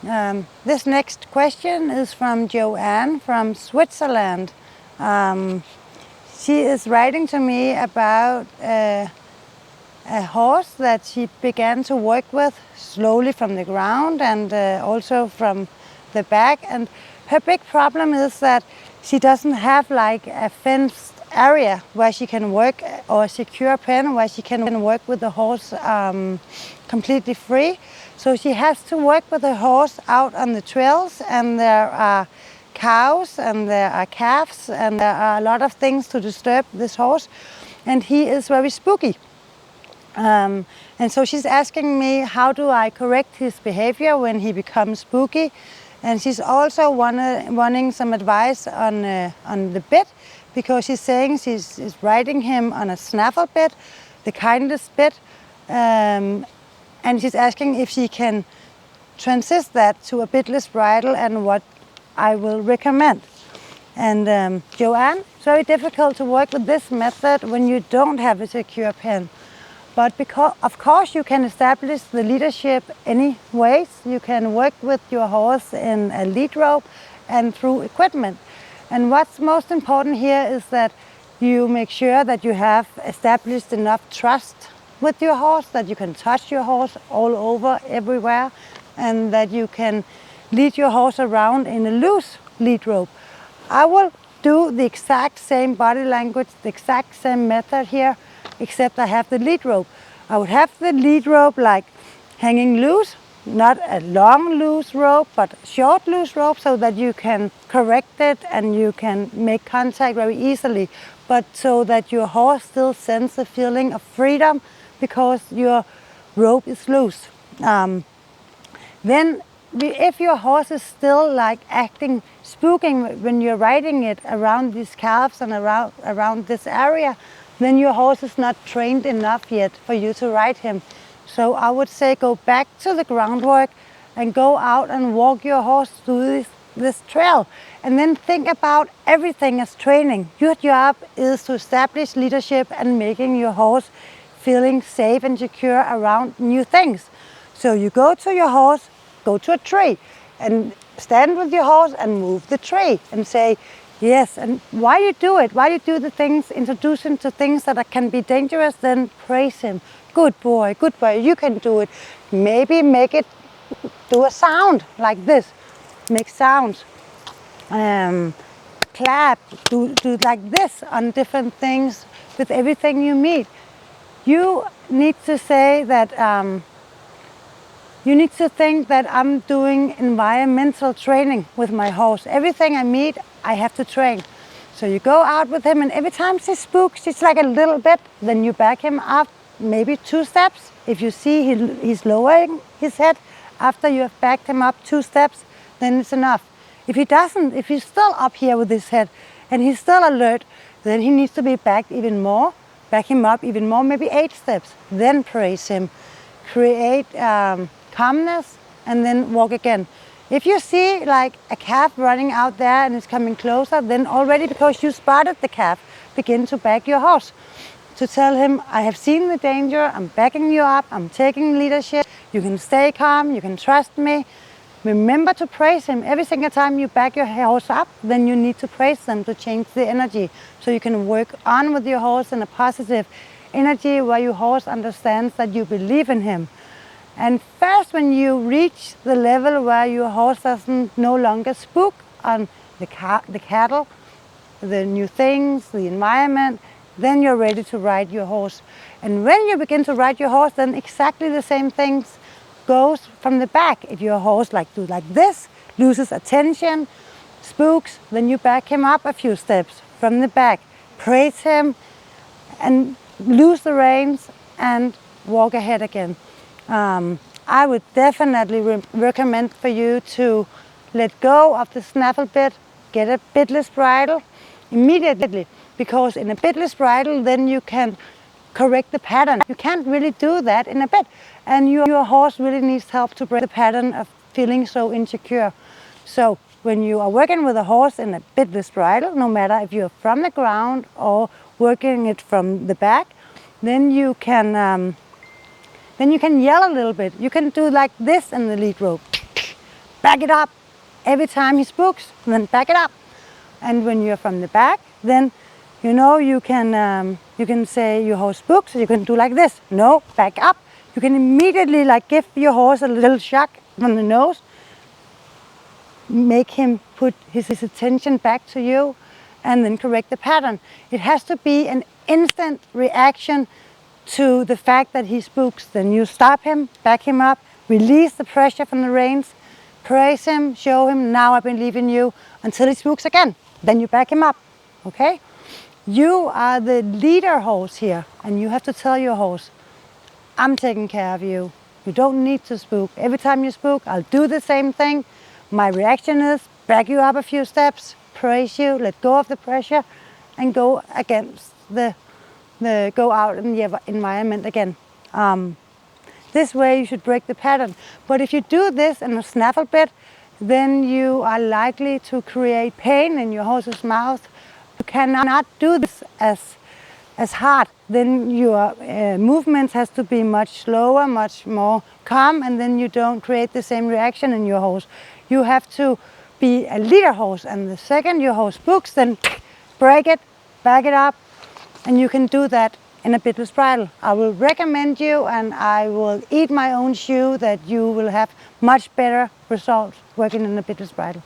This next question is from Joanne from Switzerland. She is writing to me about a horse that she began to work with slowly from the ground and also from the back. And her big problem is that she doesn't have like a fenced area where she can work, or a secure pen where she can work with the horse completely free. So she has to work with the horse out on the trails, and there are cows and there are calves and there are a lot of things to disturb this horse, and he is very spooky. And so she's asking me, how do I correct his behavior when he becomes spooky? And she's also wanting some advice on the bit, because she's saying she's riding him on a snaffle bit, the kindest bit, and she's asking if she can transit that to a bitless bridle and what I will recommend. And Joanne, it's very difficult to work with this method when you don't have a secure pen. But because, of course, you can establish the leadership any ways. You can work with your horse in a lead rope and through equipment. And what's most important here is that you make sure that you have established enough trust with your horse, that you can touch your horse all over, everywhere, and that you can lead your horse around in a loose lead rope. I will do the exact same body language, the exact same method here, except I have the lead rope. I would have the lead rope like hanging loose, not a long loose rope, but short loose rope, so that you can correct it and you can make contact very easily, but so that your horse still sends a feeling of freedom because your rope is loose. Then if your horse is still like acting spooking when you're riding it around these calves and around this area, then your horse is not trained enough yet for you to ride him. So I would say go back to the groundwork and go out and walk your horse through this trail. And then think about everything as training. Your job is to establish leadership and making your horse feeling safe and secure around new things. So you go to your horse, go to a tree and stand with your horse and move the tree and say, yes, and while you do it, while you do the things, introduce him to things that can be dangerous, then praise him. Good boy, you can do it. Maybe make it do a sound like this. Make sounds. Clap, do like this on different things with everything you meet. You need to say that, you need to think that I'm doing environmental training with my horse. Everything I meet, I have to train. So you go out with him, and every time she spooks, it's like a little bit, then you back him up maybe 2 steps. If you see he's lowering his head after you have backed him up 2 steps, then it's enough. If he doesn't, if he's still up here with his head and he's still alert, then he needs to be backed even more, back him up even more, maybe 8 steps. Then praise him. Create calmness and then walk again. If you see like a calf running out there and it's coming closer, then already because you spotted the calf, begin to back your horse. To tell him, I have seen the danger, I'm backing you up, I'm taking leadership, you can stay calm, you can trust me. Remember to praise him. Every single time you back your horse up, then you need to praise them to change the energy. So you can work on with your horse in a positive energy where your horse understands that you believe in him. And first, when you reach the level where your horse doesn't no longer spook on the cattle, the new things, the environment, then you're ready to ride your horse. And when you begin to ride your horse, then exactly the same things goes from the back. If your horse do like this, loses attention, spooks, then you back him up a few steps from the back, praise him, and loose the reins and walk ahead again. I would definitely recommend for you to let go of the snaffle bit, get a bitless bridle immediately, because in a bitless bridle then you can correct the pattern. You can't really do that in a bit, and your horse really needs help to break the pattern of feeling so insecure. So when you are working with a horse in a bitless bridle, no matter if you're from the ground or working it from the back, then you can yell a little bit. You can do like this in the lead rope. back it up. Every time he spooks, then back it up. And when you're from the back, then you can say your horse spooks, you can do like this. No, back up. You can immediately like give your horse a little shock from the nose, make him put his attention back to you, and then correct the pattern. It has to be an instant reaction to the fact that he spooks. Then you stop him, back him up, release the pressure from the reins, praise him, show him, now I've been leaving you, until he spooks again. Then you back him up, okay? You are the leader horse here, and you have to tell your horse, I'm taking care of you. You don't need to spook. Every time you spook, I'll do the same thing. My reaction is back you up a few steps, praise you, let go of the pressure, and go against go out in the environment again. This way you should break the pattern. But if you do this in a snaffle bit, then you are likely to create pain in your horse's mouth. You cannot do this as hard. Then your movements has to be much slower, much more calm, and then you don't create the same reaction in your horse. You have to be a leader horse, and the second your horse spooks, then break it, back it up, and you can do that in a Bitless bridle. I will recommend you, and I will eat my own shoe, that you will have much better results working in a Bitless bridle.